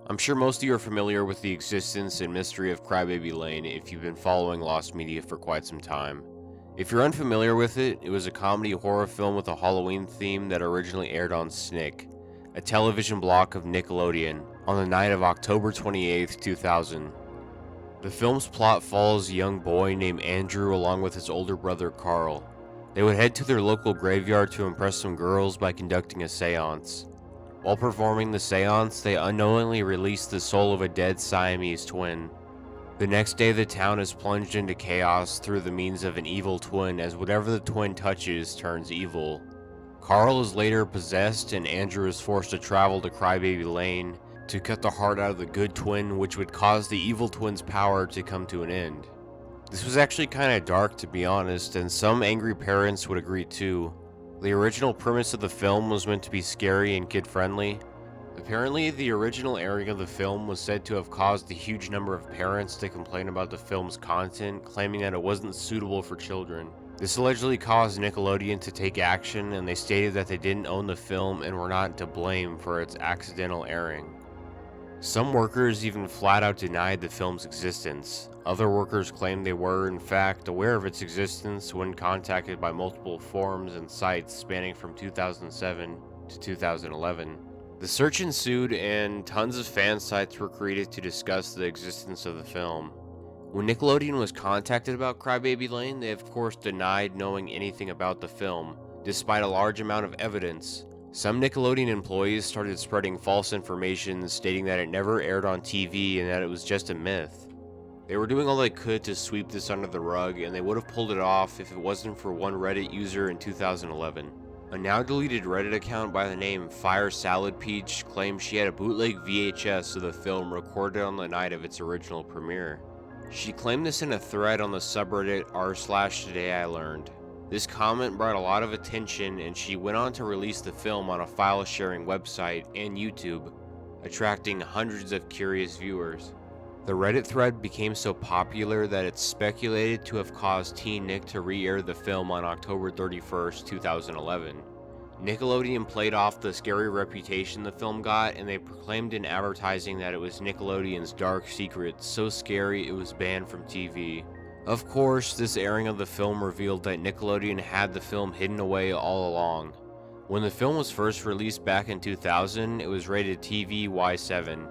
I'm sure most of you are familiar with the existence and mystery of Crybaby Lane if you've been following Lost Media for quite some time. If you're unfamiliar with it, it was a comedy horror film with a Halloween theme that originally aired on Snick, a television block of Nickelodeon, on the night of October 28, 2000. The film's plot follows a young boy named Andrew along with his older brother Carl. They would head to their local graveyard to impress some girls by conducting a seance. While performing the seance, they unknowingly release the soul of a dead Siamese twin. The next day, the town is plunged into chaos through the means of an evil twin, as whatever the twin touches turns evil. Carl is later possessed, and Andrew is forced to travel to Crybaby Lane to cut the heart out of the good twin, which would cause the evil twin's power to come to an end. This was actually kinda dark, to be honest, and some angry parents would agree too. The original premise of the film was meant to be scary and kid-friendly. Apparently, the original airing of the film was said to have caused a huge number of parents to complain about the film's content, claiming that it wasn't suitable for children. This allegedly caused Nickelodeon to take action, and they stated that they didn't own the film and were not to blame for its accidental airing. Some workers even flat out denied the film's existence. Other workers claimed they were, in fact, aware of its existence when contacted by multiple forums and sites spanning from 2007 to 2011. The search ensued, and tons of fan sites were created to discuss the existence of the film. When Nickelodeon was contacted about Crybaby Lane, they of course denied knowing anything about the film, despite a large amount of evidence. Some Nickelodeon employees started spreading false information stating that it never aired on TV and that it was just a myth. They were doing all they could to sweep this under the rug, and they would have pulled it off if it wasn't for one Reddit user in 2011. A now deleted Reddit account by the name Fire Salad Peach claimed she had a bootleg VHS of the film recorded on the night of its original premiere. She claimed this in a thread on the subreddit r/todayIlearned. This comment brought a lot of attention, and she went on to release the film on a file sharing website and YouTube, attracting hundreds of curious viewers. The Reddit thread became so popular that it's speculated to have caused Teen Nick to re-air the film on October 31st, 2011. Nickelodeon played off the scary reputation the film got, and they proclaimed in advertising that it was Nickelodeon's dark secret, so scary it was banned from TV. Of course, this airing of the film revealed that Nickelodeon had the film hidden away all along. When the film was first released back in 2000, it was rated TV Y7,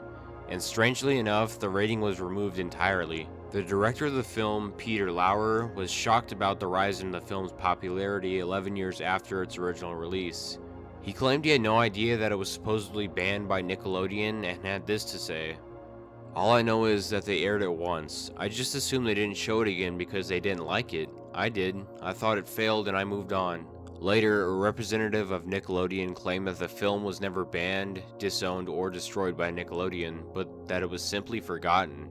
and strangely enough, the rating was removed entirely. The director of the film, Peter Lauer, was shocked about the rise in the film's popularity 11 years after its original release. He claimed he had no idea that it was supposedly banned by Nickelodeon and had this to say: "All I know is that they aired it once. I just assumed they didn't show it again because they didn't like it. I did. I thought it failed and I moved on." Later, a representative of Nickelodeon claimed that the film was never banned, disowned, or destroyed by Nickelodeon, but that it was simply forgotten.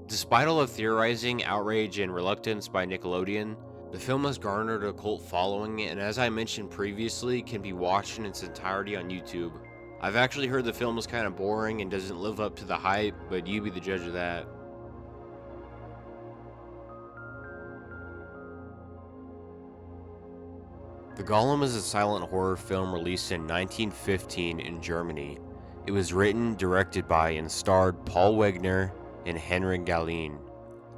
Despite all the theorizing, outrage, and reluctance by Nickelodeon, the film has garnered a cult following, and as I mentioned previously, can be watched in its entirety on YouTube. I've actually heard the film is kind of boring and doesn't live up to the hype, but you be the judge of that. The Golem is a silent horror film released in 1915 in Germany. It was written, directed by, and starred Paul Wegener and Henrik Galeen.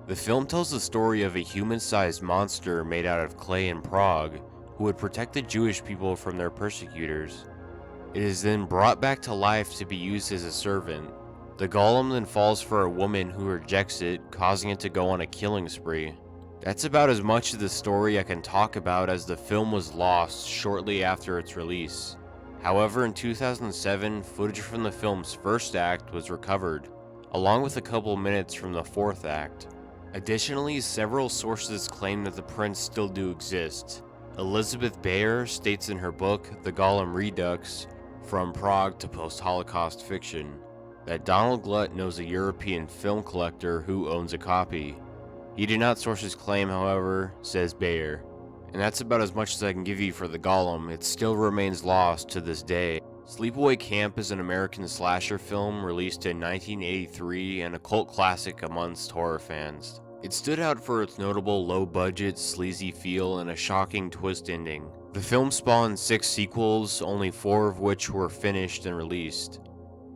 The film tells the story of a human-sized monster made out of clay in Prague who would protect the Jewish people from their persecutors. It is then brought back to life to be used as a servant. The Golem then falls for a woman who rejects it, causing it to go on a killing spree. That's about as much of the story I can talk about, as the film was lost shortly after its release. However, in 2007, footage from the film's first act was recovered, along with a couple minutes from the fourth act. Additionally, several sources claim that the prints still do exist. Elizabeth Bayer states in her book, The Golem Redux, From Prague to Post-Holocaust Fiction, that Donald Glut knows a European film collector who owns a copy. He did not source his claim, however, says Bayer. And that's about as much as I can give you for The Golem. It still remains lost to this day. Sleepaway Camp is an American slasher film released in 1983 and a cult classic amongst horror fans. It stood out for its notable low-budget, sleazy feel and a shocking twist ending. The film spawned 6 sequels, only 4 of which were finished and released.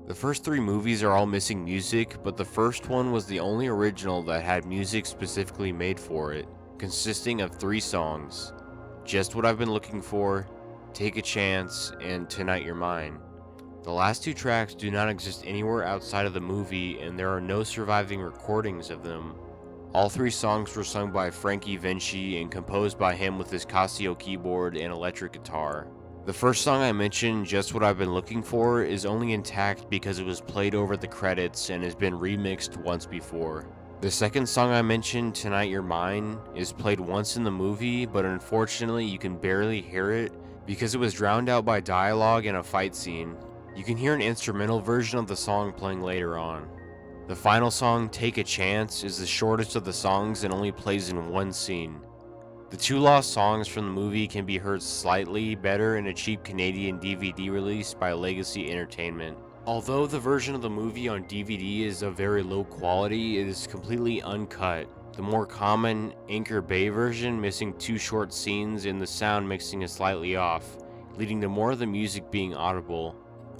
The first 3 movies are all missing music, but the first one was the only original that had music specifically made for it, consisting of 3 songs: Just What I've Been Looking For, Take a Chance, and Tonight You're Mine. The last 2 tracks do not exist anywhere outside of the movie, and there are no surviving recordings of them. All 3 songs were sung by Frankie Vinci and composed by him with his Casio keyboard and electric guitar. The first song I mentioned, Just What I've Been Looking For, is only intact because it was played over the credits and has been remixed once before. The second song I mentioned, Tonight You're Mine, is played once in the movie, but unfortunately you can barely hear it because it was drowned out by dialogue in a fight scene. You can hear an instrumental version of the song playing later on. The final song, Take a Chance, is the shortest of the songs and only plays in one scene. The 2 lost songs from the movie can be heard slightly better in a cheap Canadian DVD release by Legacy Entertainment. Although the version of the movie on DVD is of very low quality, it is completely uncut. The more common Anchor Bay version missing 2 short scenes and the sound mixing is slightly off, leading to more of the music being audible.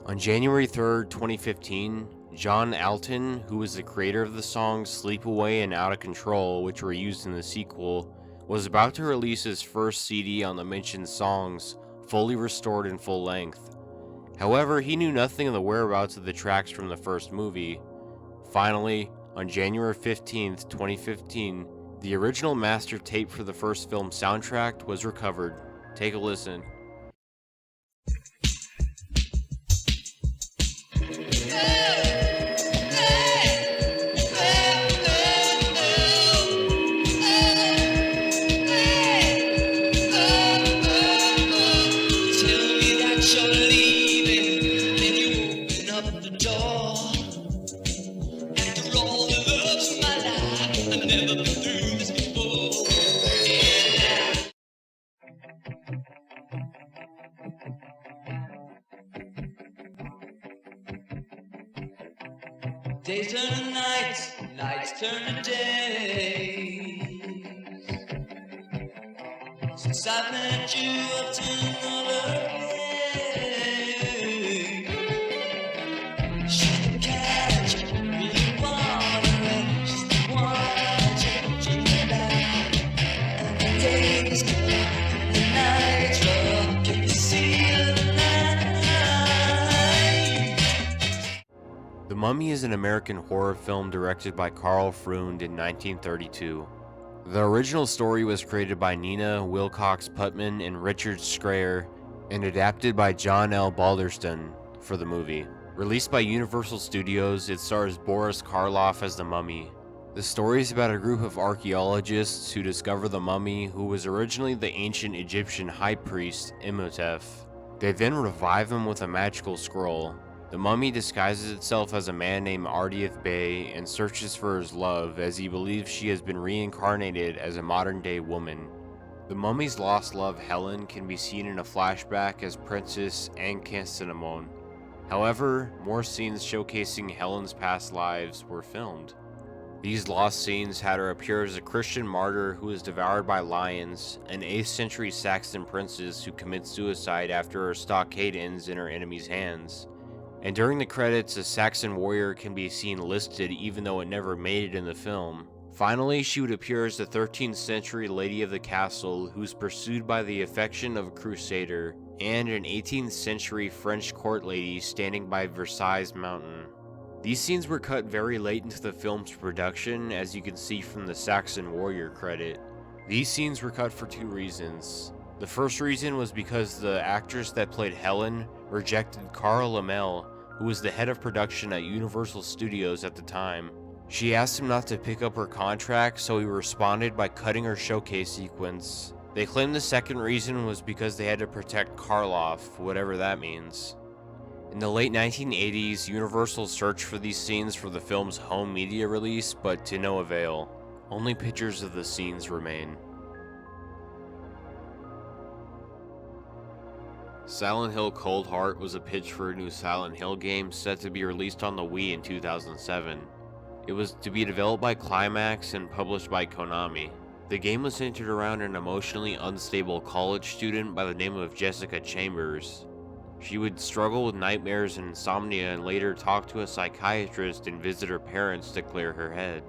On January 3rd, 2015, John Alton, who was the creator of the songs Sleepaway and Out of Control, which were used in the sequel, was about to release his first CD on the mentioned songs, fully restored in full length. However, he knew nothing of the whereabouts of the tracks from the first movie. Finally, on January 15th, 2015, the original master tape for the first film soundtrack was recovered. Take a listen. Days turn to nights, nights turn to days. Since I've met you up to another day. She's the cat you really wanna. She's the one you like. And the days come and the nights roll. Can you see the night? The Mummy is an American horror film directed by Carl Freund in 1932. The original story was created by Nina Wilcox Putman and Richard Schreier and adapted by John L. Balderston for the movie. Released by Universal Studios, it stars Boris Karloff as the Mummy. The story is about a group of archaeologists who discover the mummy, who was originally the ancient Egyptian high priest Imhotep. They then revive him with a magical scroll. The mummy disguises itself as a man named Ardiath Bey and searches for his love, as he believes she has been reincarnated as a modern-day woman. The mummy's lost love, Helen, can be seen in a flashback as Princess Ankhesenamun. However, more scenes showcasing Helen's past lives were filmed. These lost scenes had her appear as a Christian martyr who is devoured by lions, an 8th century Saxon princess who commits suicide after her stockade ends in her enemy's hands. And during the credits, a Saxon warrior can be seen listed even though it never made it in the film. Finally, she would appear as the 13th century lady of the castle who's pursued by the affection of a crusader, and an 18th century French court lady standing by Versailles Mountain. These scenes were cut very late into the film's production, as you can see from the Saxon warrior credit. These scenes were cut for 2 reasons. The first reason was because the actress that played Helen rejected Carl Lammel, who was the head of production at Universal Studios at the time. She asked him not to pick up her contract, so he responded by cutting her showcase sequence. They claimed the second reason was because they had to protect Karloff, whatever that means. In the late 1980s, Universal searched for these scenes for the film's home media release, but to no avail. Only pictures of the scenes remain. Silent Hill Cold Heart was a pitch for a new Silent Hill game set to be released on the Wii in 2007. It was to be developed by Climax and published by Konami. The game was centered around an emotionally unstable college student by the name of Jessica Chambers. She would struggle with nightmares and insomnia and later talk to a psychiatrist and visit her parents to clear her head.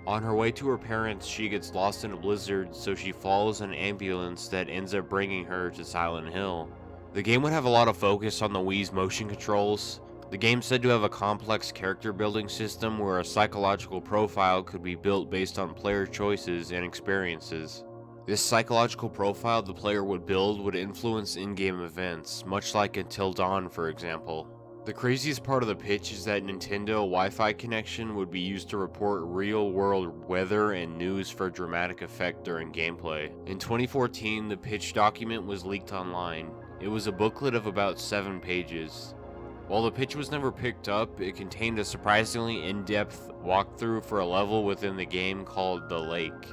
On her way to her parents, she gets lost in a blizzard, so she follows an ambulance that ends up bringing her to Silent Hill. The game would have a lot of focus on the Wii's motion controls. The game said to have a complex character building system where a psychological profile could be built based on player choices and experiences. This psychological profile the player would build would influence in-game events, much like Until Dawn, for example. The craziest part of the pitch is that Nintendo Wi-Fi connection would be used to report real-world weather and news for dramatic effect during gameplay. In 2014, the pitch document was leaked online. It was a booklet of about 7 pages. While the pitch was never picked up, it contained a surprisingly in-depth walkthrough for a level within the game called The Lake.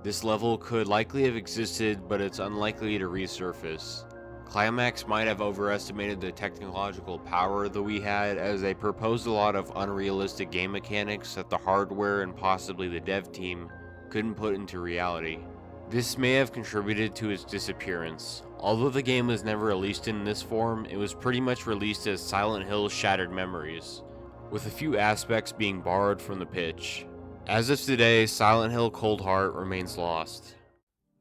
This level could likely have existed, but it's unlikely to resurface. Climax might have overestimated the technological power that we had, as they proposed a lot of unrealistic game mechanics that the hardware and possibly the dev team couldn't put into reality. This may have contributed to its disappearance. Although the game was never released in this form, it was pretty much released as Silent Hill Shattered Memories, with a few aspects being borrowed from the pitch. As of today, Silent Hill Cold Heart remains lost.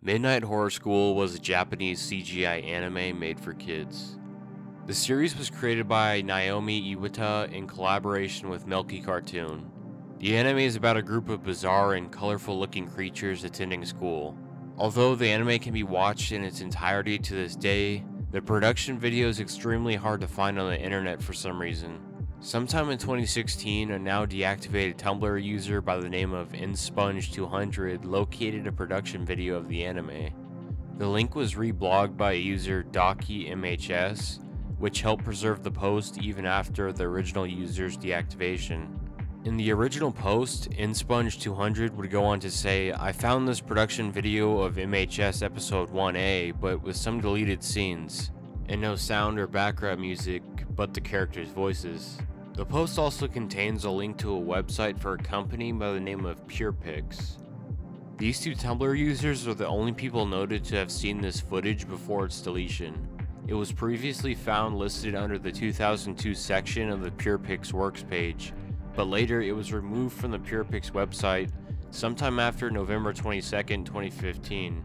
Midnight Horror School was a Japanese CGI anime made for kids. The series was created by Naomi Iwata in collaboration with Melky Cartoon. The anime is about a group of bizarre and colorful looking creatures attending school. Although the anime can be watched in its entirety to this day, the production video is extremely hard to find on the internet for some reason. Sometime in 2016, a now deactivated Tumblr user by the name of InSponge200 located a production video of the anime. The link was reblogged by user DokiMHS, which helped preserve the post even after the original user's deactivation. In the original post, InSponge200 would go on to say, "I found this production video of MHS episode 1A, but with some deleted scenes, and no sound or background music, but the characters' voices." The post also contains a link to a website for a company by the name of PurePix. These two Tumblr users are the only people noted to have seen this footage before its deletion. It was previously found listed under the 2002 section of the PurePix Works page, but later it was removed from the PurePix website sometime after November 22, 2015.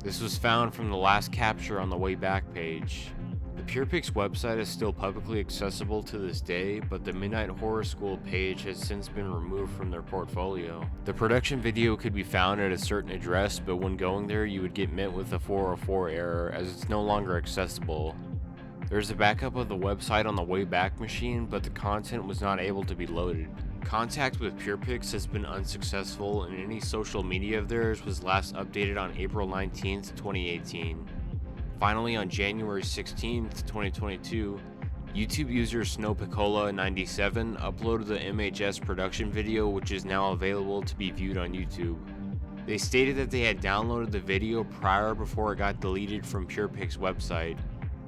This was found from the last capture on the way back page. The PurePix website is still publicly accessible to this day, but the Midnight Horror School page has since been removed from their portfolio. The production video could be found at a certain address, but when going there you would get met with a 404 error as it's no longer accessible. There's a backup of the website on the Wayback Machine, but the content was not able to be loaded. Contact with PurePix has been unsuccessful, and any social media of theirs was last updated on April 19th, 2018. Finally, on January 16th, 2022, YouTube user SnowPicola97 uploaded the MHS production video, which is now available to be viewed on YouTube. They stated that they had downloaded the video before it got deleted from PurePix website.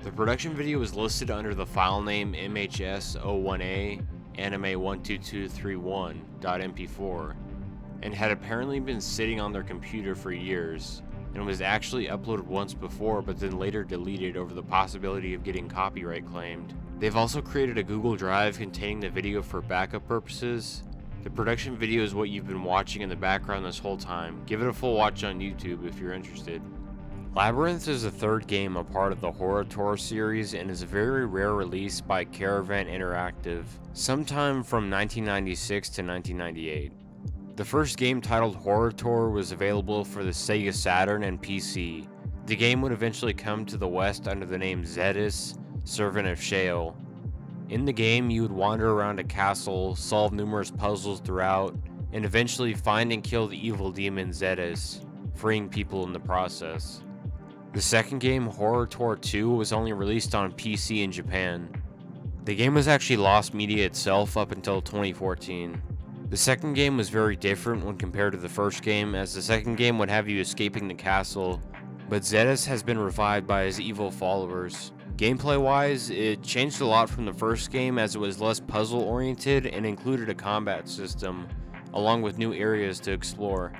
The production video was listed under the file name MHS01A anime12231.mp4 and had apparently been sitting on their computer for years, and was actually uploaded once before but then later deleted over the possibility of getting copyright claimed. They've also created a Google Drive containing the video for backup purposes. The production video is what you've been watching in the background this whole time. Give it a full watch on YouTube if you're interested. Labyrinth is the third game a part of the Horror Tour series and is a very rare release by Caravan Interactive, sometime from 1996 to 1998. The first game, titled Horror Tour, was available for the Sega Saturn and PC. The game would eventually come to the West under the name Zedis, Servant of Sheol. In the game, you would wander around a castle, solve numerous puzzles throughout, and eventually find and kill the evil demon Zedis, freeing people in the process. The second game, Horror Tour 2, was only released on PC in Japan. The game was actually Lost Media itself up until 2014. The second game was very different when compared to the first game, as the second game would have you escaping the castle, but Zedis has been revived by his evil followers. Gameplay-wise, it changed a lot from the first game as it was less puzzle-oriented and included a combat system, along with new areas to explore.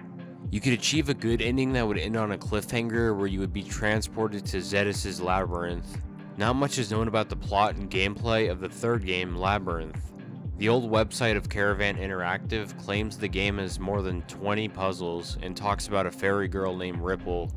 You could achieve a good ending that would end on a cliffhanger where you would be transported to Zedis' labyrinth. Not much is known about the plot and gameplay of the third game, Labyrinth. The old website of Caravan Interactive claims the game has more than 20 puzzles and talks about a fairy girl named Ripple.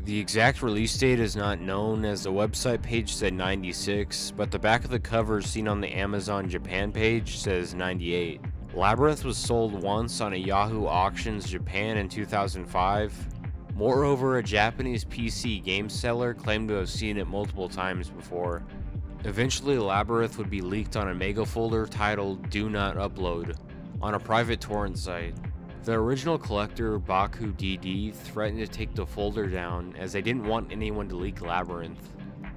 The exact release date is not known, as the website page said 96, but the back of the cover seen on the Amazon Japan page says 98. Labyrinth was sold once on a Yahoo Auctions Japan in 2005. Moreover, a Japanese PC game seller claimed to have seen it multiple times before. Eventually, Labyrinth would be leaked on a mega folder titled Do Not Upload on a private torrent site. The original collector, Baku DD, threatened to take the folder down as they didn't want anyone to leak Labyrinth,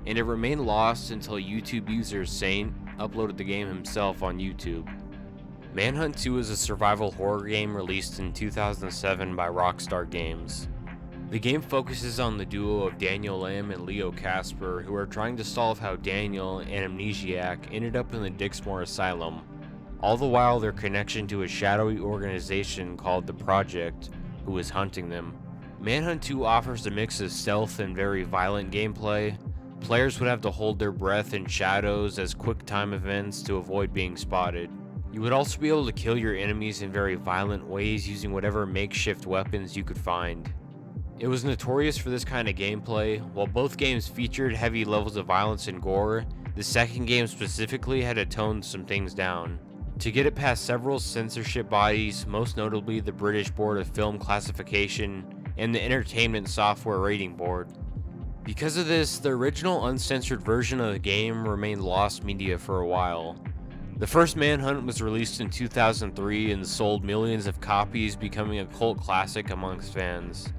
and it remained lost until YouTube user Saint uploaded the game himself on YouTube. Manhunt 2 is a survival horror game released in 2007 by Rockstar Games. The game focuses on the duo of Daniel Lamb and Leo Casper, who are trying to solve how Daniel, an amnesiac, ended up in the Dixmoor Asylum, all the while their connection to a shadowy organization called The Project, who is hunting them. Manhunt 2 offers a mix of stealth and very violent gameplay. Players would have to hold their breath in shadows as quick time events to avoid being spotted. You would also be able to kill your enemies in very violent ways using whatever makeshift weapons you could find. It was notorious for this kind of gameplay. While both games featured heavy levels of violence and gore, the second game specifically had to tone some things down to get it past several censorship bodies, most notably the British Board of Film Classification and the Entertainment Software Rating Board. Because of this, the original uncensored version of the game remained lost media for a while. The first Manhunt was released in 2003 and sold millions of copies, becoming a cult classic amongst fans.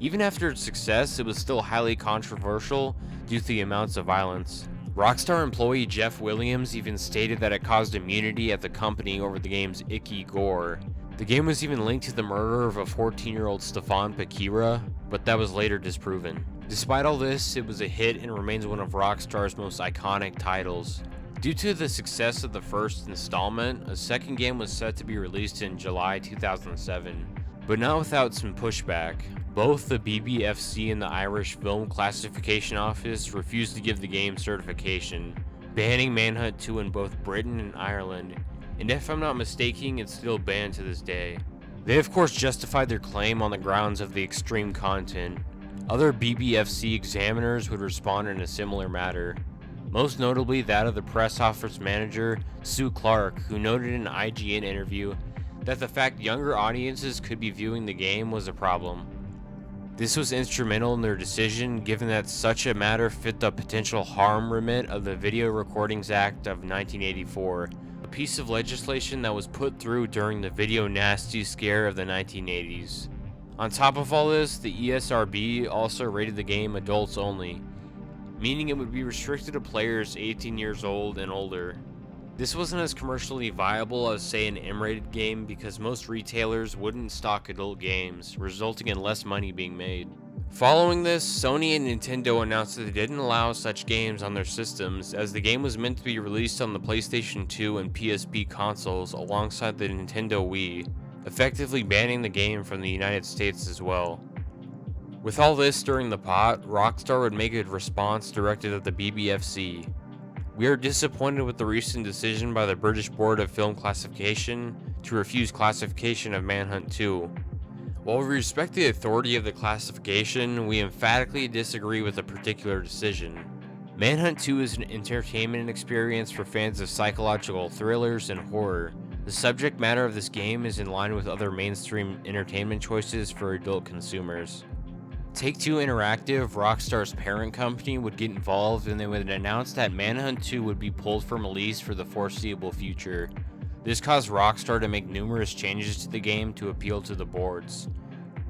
Even after its success, it was still highly controversial due to the amounts of violence. Rockstar employee Jeff Williams even stated that it caused immunity at the company over the game's icky gore. The game was even linked to the murder of a 14-year-old Stefan Pakira, but that was later disproven. Despite all this, it was a hit and remains one of Rockstar's most iconic titles. Due to the success of the first installment, a second game was set to be released in July 2007, but not without some pushback. Both the BBFC and the Irish Film Classification Office refused to give the game certification, banning Manhunt 2 in both Britain and Ireland, and if I'm not mistaken, it's still banned to this day. They of course justified their claim on the grounds of the extreme content. Other BBFC examiners would respond in a similar matter, most notably that of the press office manager Sue Clark, who noted in an IGN interview that the fact younger audiences could be viewing the game was a problem. This was instrumental in their decision, given that such a matter fit the potential harm remit of the Video Recordings Act of 1984, a piece of legislation that was put through during the video nasty scare of the 1980s. On top of all this, the ESRB also rated the game adults only, meaning it would be restricted to players 18 years old and older. This wasn't as commercially viable as, say, an M-rated game because most retailers wouldn't stock adult games, resulting in less money being made. Following this, Sony and Nintendo announced that they didn't allow such games on their systems, as the game was meant to be released on the PlayStation 2 and PSP consoles alongside the Nintendo Wii, effectively banning the game from the United States as well. With all this stirring the pot, Rockstar would make a response directed at the BBFC. We are disappointed with the recent decision by the British Board of Film Classification to refuse classification of Manhunt 2. While we respect the authority of the classification, we emphatically disagree with the particular decision. Manhunt 2 is an entertainment experience for fans of psychological thrillers and horror. The subject matter of this game is in line with other mainstream entertainment choices for adult consumers. Take-Two Interactive, Rockstar's parent company, would get involved and they would announce that Manhunt 2 would be pulled from release for the foreseeable future. This caused Rockstar to make numerous changes to the game to appeal to the boards.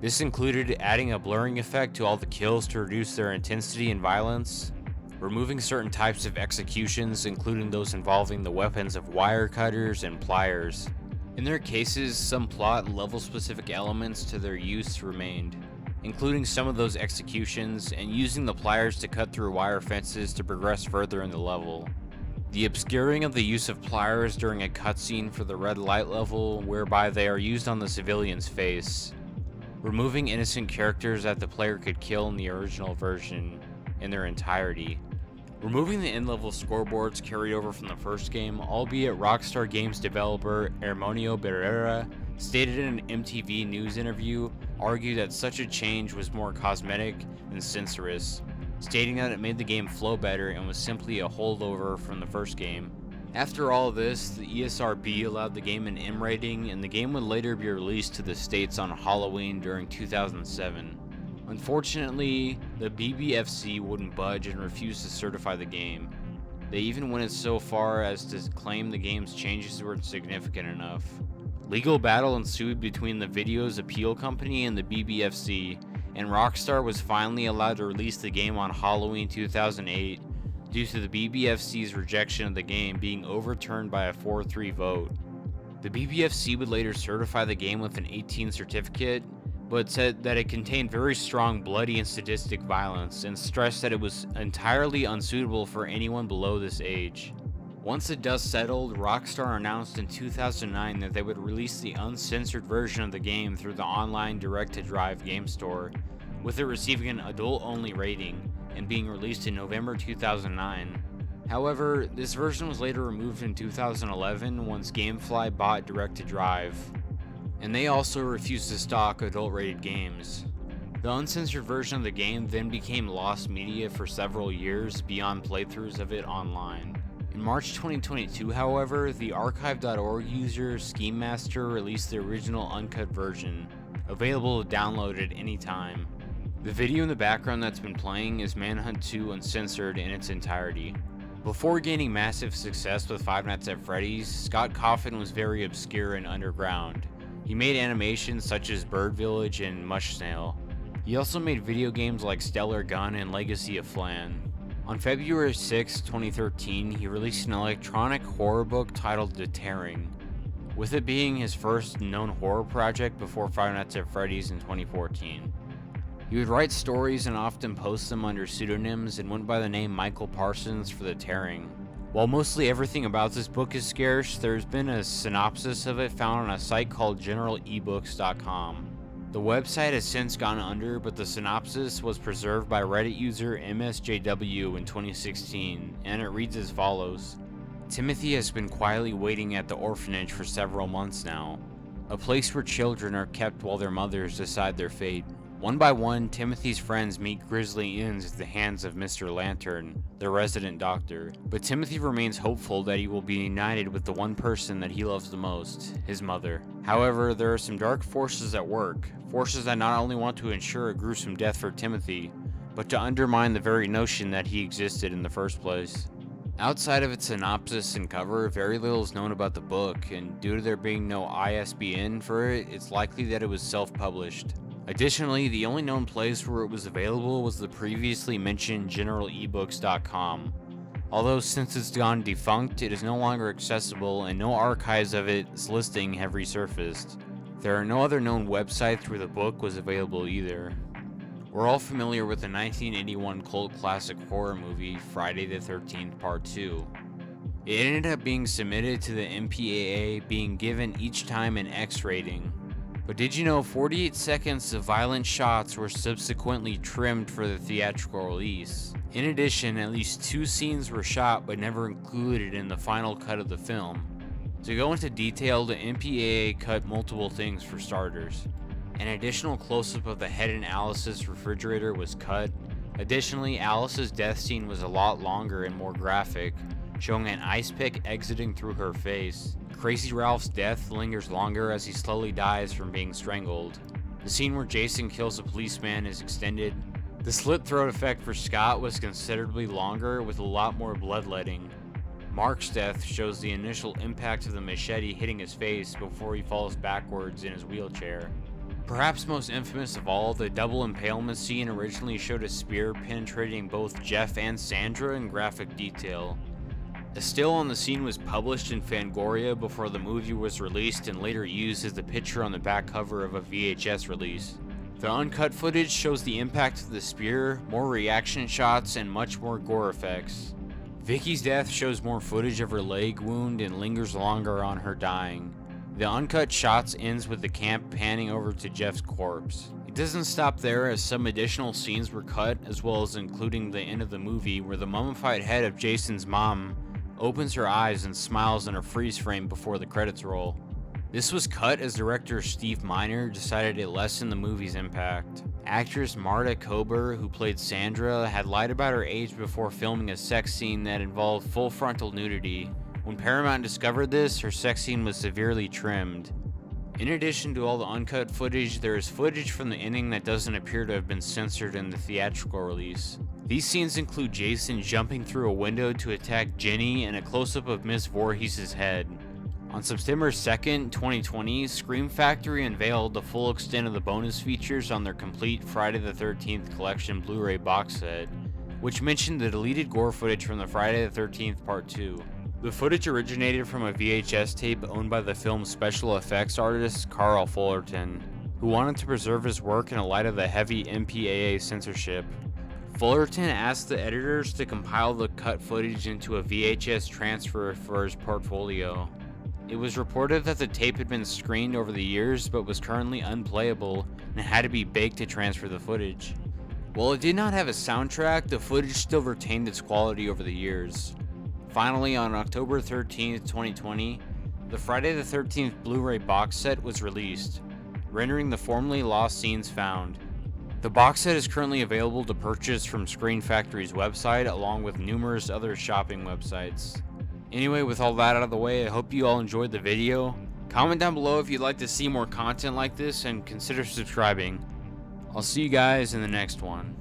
This included adding a blurring effect to all the kills to reduce their intensity and violence, removing certain types of executions, including those involving the weapons of wire cutters and pliers. In their cases, some plot and level-specific elements to their use remained, including some of those executions and using the pliers to cut through wire fences to progress further in the level. The obscuring of the use of pliers during a cutscene for the red light level, whereby they are used on the civilian's face. Removing innocent characters that the player could kill in the original version in their entirety. Removing the end-level scoreboards carried over from the first game, albeit Rockstar Games developer Hermonio Barrera stated in an MTV News interview, argued that such a change was more cosmetic than censorious, stating that it made the game flow better and was simply a holdover from the first game. After all this, the ESRB allowed the game an M rating, and the game would later be released to the States on Halloween during 2007. Unfortunately, the BBFC wouldn't budge and refused to certify the game. They even went so far as to claim the game's changes weren't significant enough. Legal battle ensued between the video's appeal company and the BBFC, and Rockstar was finally allowed to release the game on Halloween 2008 due to the BBFC's rejection of the game being overturned by a 4-3 vote. The BBFC would later certify the game with an 18 certificate, but said that it contained very strong bloody and sadistic violence, and stressed that it was entirely unsuitable for anyone below this age. Once the dust settled, Rockstar announced in 2009 that they would release the uncensored version of the game through the online direct-to-drive game store, with it receiving an adult-only rating and being released in November 2009. However, this version was later removed in 2011 once GameFly bought direct-to-drive, and they also refused to stock adult-rated games. The uncensored version of the game then became Lost Media for several years beyond playthroughs of it online. In March 2022, however, the archive.org user Scheme Master released the original uncut version, available to download at any time. The video in the background that's been playing is Manhunt 2 Uncensored in its entirety. Before gaining massive success with Five Nights at Freddy's, Scott Cawthon was very obscure and underground. He made animations such as Bird Village and Mush Snail. He also made video games like Stellar Gun and Legacy of Flan. On February 6, 2013, he released an electronic horror book titled The Tearing, with it being his first known horror project before Five Nights at Freddy's in 2014. He would write stories and often post them under pseudonyms and went by the name Michael Parsons for The Tearing. While mostly everything about this book is scarce, there's been a synopsis of it found on a site called generalebooks.com. The website has since gone under, but the synopsis was preserved by Reddit user MSJW in 2016, and it reads as follows. Timothy has been quietly waiting at the orphanage for several months now, a place where children are kept while their mothers decide their fate. One by one, Timothy's friends meet grisly ends at the hands of Mr. Lantern, the resident doctor, but Timothy remains hopeful that he will be united with the one person that he loves the most, his mother. However, there are some dark forces at work, forces that not only want to ensure a gruesome death for Timothy, but to undermine the very notion that he existed in the first place. Outside of its synopsis and cover, very little is known about the book, and due to there being no ISBN for it, it's likely that it was self-published. Additionally, the only known place where it was available was the previously mentioned generalebooks.com. Although since it's gone defunct, it is no longer accessible and no archives of its listing have resurfaced. There are no other known websites where the book was available either. We're all familiar with the 1981 cult classic horror movie Friday the 13th Part 2. It ended up being submitted to the MPAA, being given each time an X rating. But did you know 48 seconds of violent shots were subsequently trimmed for the theatrical release? In addition, at least 2 scenes were shot but never included in the final cut of the film. To go into detail, the MPAA cut multiple things for starters. An additional close-up of the head in Alice's refrigerator was cut. Additionally, Alice's death scene was a lot longer and more graphic, showing an ice pick exiting through her face. Crazy Ralph's death lingers longer as he slowly dies from being strangled. The scene where Jason kills a policeman is extended. The slit throat effect for Scott was considerably longer with a lot more bloodletting. Mark's death shows the initial impact of the machete hitting his face before he falls backwards in his wheelchair. Perhaps most infamous of all, the double impalement scene originally showed a spear penetrating both Jeff and Sandra in graphic detail. A still on the scene was published in Fangoria before the movie was released and later used as the picture on the back cover of a VHS release. The uncut footage shows the impact of the spear, more reaction shots, and much more gore effects. Vicky's death shows more footage of her leg wound and lingers longer on her dying. The uncut shots ends with the camp panning over to Jeff's corpse. It doesn't stop there, as some additional scenes were cut, as well as including the end of the movie where the mummified head of Jason's mom opens her eyes and smiles in a freeze frame before the credits roll. This was cut as director Steve Miner decided it lessened the movie's impact. Actress Marta Kober, who played Sandra, had lied about her age before filming a sex scene that involved full frontal nudity. When Paramount discovered this, her sex scene was severely trimmed. In addition to all the uncut footage, there is footage from the ending that doesn't appear to have been censored in the theatrical release. These scenes include Jason jumping through a window to attack Jenny and a close-up of Miss Voorhees' head. On September 2nd, 2020, Scream Factory unveiled the full extent of the bonus features on their complete Friday the 13th collection Blu-ray box set, which mentioned the deleted gore footage from the Friday the 13th Part 2. The footage originated from a VHS tape owned by the film's special effects artist Carl Fullerton, who wanted to preserve his work in light of the heavy MPAA censorship. Fullerton asked the editors to compile the cut footage into a VHS transfer for his portfolio. It was reported that the tape had been screened over the years but was currently unplayable and had to be baked to transfer the footage. While it did not have a soundtrack, the footage still retained its quality over the years. Finally, on October 13th, 2020, the Friday the 13th Blu-ray box set was released, rendering the formerly lost scenes found. The box set is currently available to purchase from Screen Factory's website along with numerous other shopping websites. Anyway, with all that out of the way, I hope you all enjoyed the video. Comment down below if you'd like to see more content like this and consider subscribing. I'll see you guys in the next one.